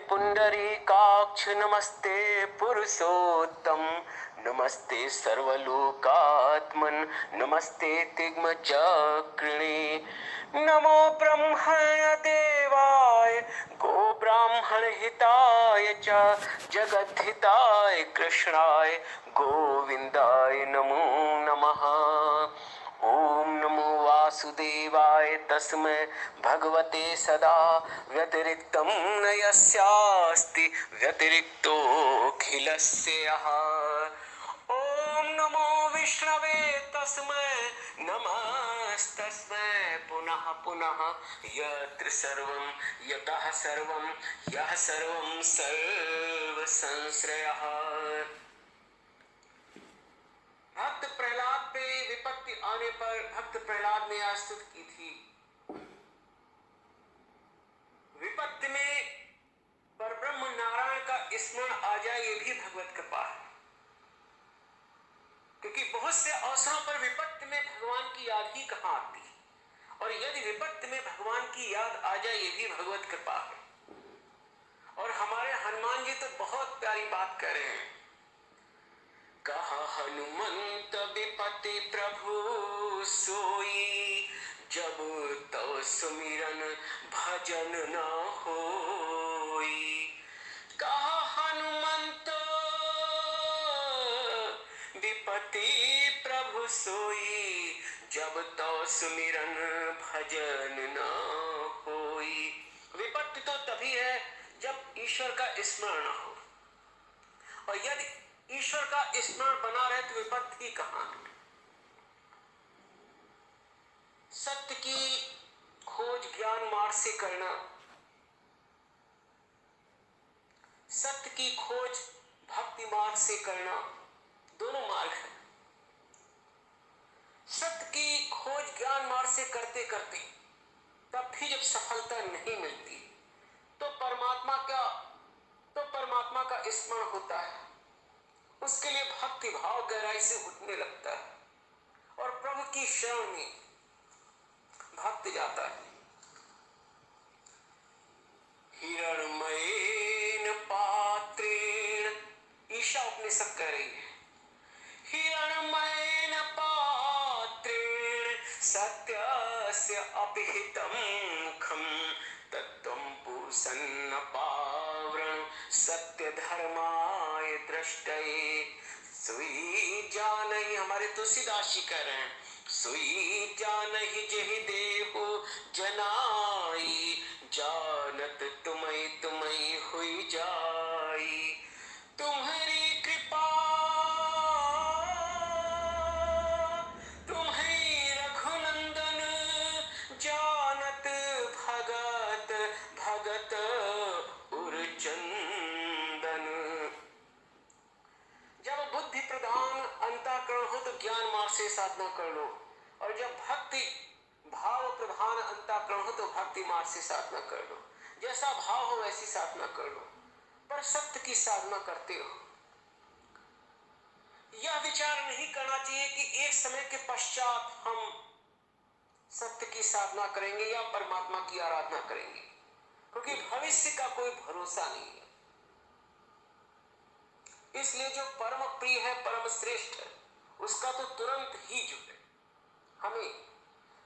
पुंडरीकाक्ष नमस्ते पुरुषोत्तम नमस्ते सर्वलोकात्मन नमस्ते तिग्मचक्रिणे नमो ब्रह्मण देवाय गो ब्राह्मण हिताय च जगद्धिताय कृष्णाय गोविंदाय नमो नमः। ओम नमो वासुदेवाय तस्मै भगवते सदा व्यतिरिक्तं न यस्यास्ति व्यतिरिक्तोऽखिलस्य यः। ओम नमो विष्णवे तस्मै नमस्तस्मै पुनः पुनः यत्र सर्वं यतः सर्वं यः सर्वं सर्वसंश्रयः। भक्त प्रहलाद पे विपत्ति आने पर भक्त प्रहलाद ने आज स्तुति की थी। विपत्ति में परब्रह्म नारायण का स्मरण आ जाए ये भी भगवत कृपा है, क्योंकि बहुत से अवसरों पर विपत्ति में भगवान की याद ही कहाँ आती है, और यदि विपत्ति में भगवान की याद आ जाए ये भी भगवत कृपा है। और हमारे हनुमान जी तो बहुत प्यारी बात कह रहे हैं। कहा हनुमंत विपति प्रभु सोई जब तो सुमिरन भजन न होई। कहा हनुमंत विपति प्रभु सोई जब तो सुमिरन भजन न होई। विपत्ति तो तभी है जब ईश्वर का स्मरण न हो, और यदि ईश्वर का स्मरण बना रहे तो विपत्ति कहां है। सत्य की खोज ज्ञान मार्ग से करना, सत्य की खोज भक्ति मार्ग से करना, दोनों मार्ग है। सत्य की खोज ज्ञान मार्ग से करते करते तब भी जब सफलता नहीं मिलती तो परमात्मा का स्मरण होता है। उसके लिए भक्ति भाव गहराई से उठने लगता है और प्रभु की शरण में भक्त जाता है। हिरणमयेन पात्रेण, ईशा उपनिषद कह रही है, हिरणमयेन पात्रेण सत्यस्य अपिहितं खं तत्त्वं पूषन्न पावृणु सत्य धर्माय दृष्टये। सोई जानहि, हमारे तुलसीदास जी कह रहे हैं, सोई जानहि जेहि देहु जनाई जानत तुमई तुमई हुई जाई। तुम्हारी कृपा तुम्हें रघुनंदन जानत भगत भगत उरचंदन। जब बुद्धि प्रधान अंतःकरण हो तो ज्ञान मार्ग से साधना कर लो, और जब भक्ति भाव प्रधान अंतःकरण हो तो भक्ति मार्ग से साधना कर लो। जैसा भाव हो वैसी साधना कर लो, पर सत्य की साधना करते हो। यह विचार नहीं करना चाहिए कि एक समय के पश्चात हम सत्य की साधना करेंगे या परमात्मा की आराधना करेंगे, क्योंकि भविष्य का कोई भरोसा नहीं है। इसलिए जो परम प्रिय है, परम श्रेष्ठ है, उसका तो तुरंत ही जो है हमें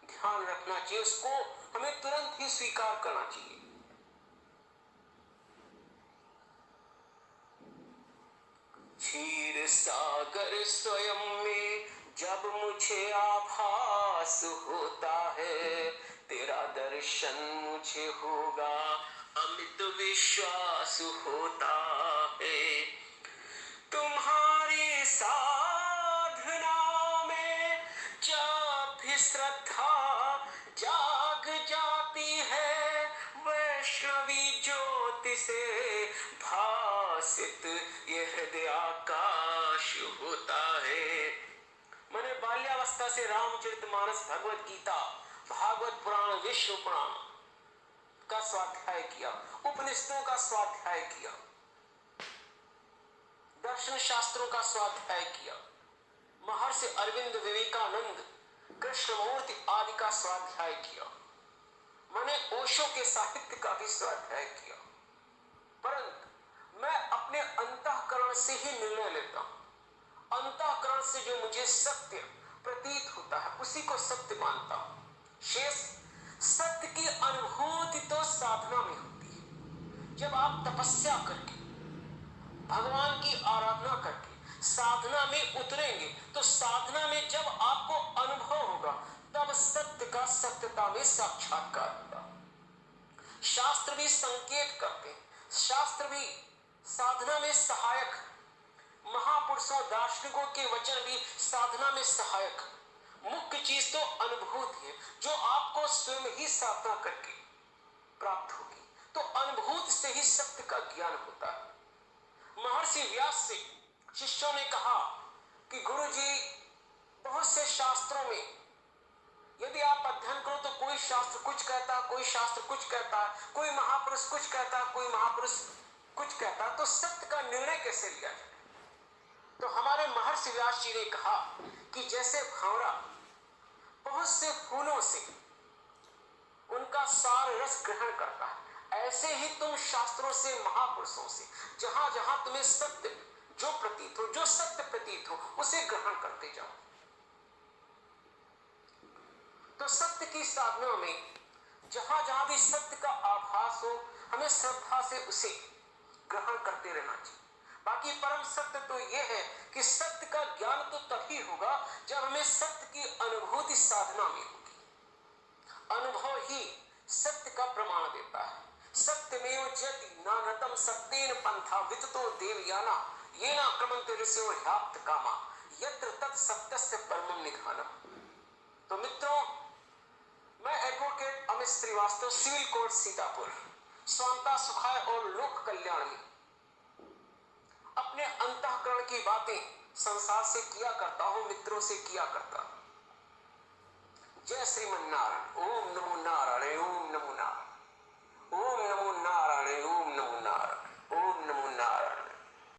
ध्यान रखना चाहिए, उसको हमें तुरंत ही स्वीकार करना चाहिए। क्षीर सागर स्वयं में जब मुझे आभास होता है, तेरा दर्शन मुझे होगा अमित विश्वास होता है। तुम्हारी साधना में जब भी श्रद्धा जाग जाती है, वैष्णवी ज्योति से भासित ये हृदय आकाश होता है। मैंने बाल्यावस्था से रामचरितमानस, भगवत गीता, भागवत पुराण, विष्णु पुराण का स्वाध्याय किया, उपनिषदों का स्वाध्याय किया, दर्शन शास्त्रों का स्वाध्याय किया, महर्षि अरविंद, विवेकानंद, कृष्णमूर्ति आदि का स्वाध्याय किया। मैंने ओशो के साहित्य का भी स्वाध्याय किया। परंतु मैं अपने अंतःकरण से ही निर्णय लेता हूं। अंतःकरण से जो मुझे सत्य प्रतीत होता है उसी को सत्य मानता हूं। शेष सत्य की अनुभूति तो साधना में होती है। जब आप तपस्या करके भगवान की आराधना करके साधना में उतरेंगे तो साधना में जब आपको अनुभव होगा तब सत्य का सत्यता में साक्षात्कार होगा। शास्त्र भी संकेत करते हैं, शास्त्र भी साधना में सहायक, महापुरुषों दार्शनिकों के वचन भी साधना में सहायक। मुख्य चीज तो अनुभूति है जो आपको स्वयं ही साधना करके प्राप्त होगी। तो अनुभूति से ही सत्य का ज्ञान होता है। महर्षि व्यास से शिष्यों ने कहा कि गुरुजी बहुत से शास्त्रों में यदि आप अध्ययन करो तो कोई शास्त्र कुछ कहता है, कोई शास्त्र कुछ कहता है, कोई महापुरुष कुछ कहता है, कोई महापुरुष कुछ कहता है, तो सत्य का निर्णय कैसे लिया जाए। तो हमारे महर्षि व्यास जी ने कहा कि जैसे भंवरा बहुत से फूलों से उनका सार रस ग्रहण करता है, ऐसे ही तुम शास्त्रों से महापुरुषों से जहां जहां तुम्हें सत्य जो प्रतीत हो, जो सत्य प्रतीत हो, उसे ग्रहण करते जाओ। तो सत्य की साधना में जहां जहां भी सत्य का आभास हो हमें श्रद्धा से उसे ग्रहण करते रहना चाहिए। बाकी परम सत्य तो यह है कि सत्य का ज्ञान तो तभी होगा जब हमें सत्य की अनुभूति साधना में होगी। अनुभव ही सत्य का प्रमाण देता है। सत्यमेव जयति नानतम सत्येन पंथा विततो देवयाना येन क्रमन्ते ऋषयो ह्याप्त कामा यत्र तत् सत्यस्य परमं निधानम्। तो मित्रों, मैं advocate Amit Shrivastava, civil court Sitapur, स्वांता सुखाय और लोक कल्याण में अपने अंतःकरण की बातें संसार से किया करता हूं, मित्रों से किया करता हूं। जय श्रीमन नारायण। ओम नमो नारायण, ओम नमो नारायण, ओम नमो नारायण, ओम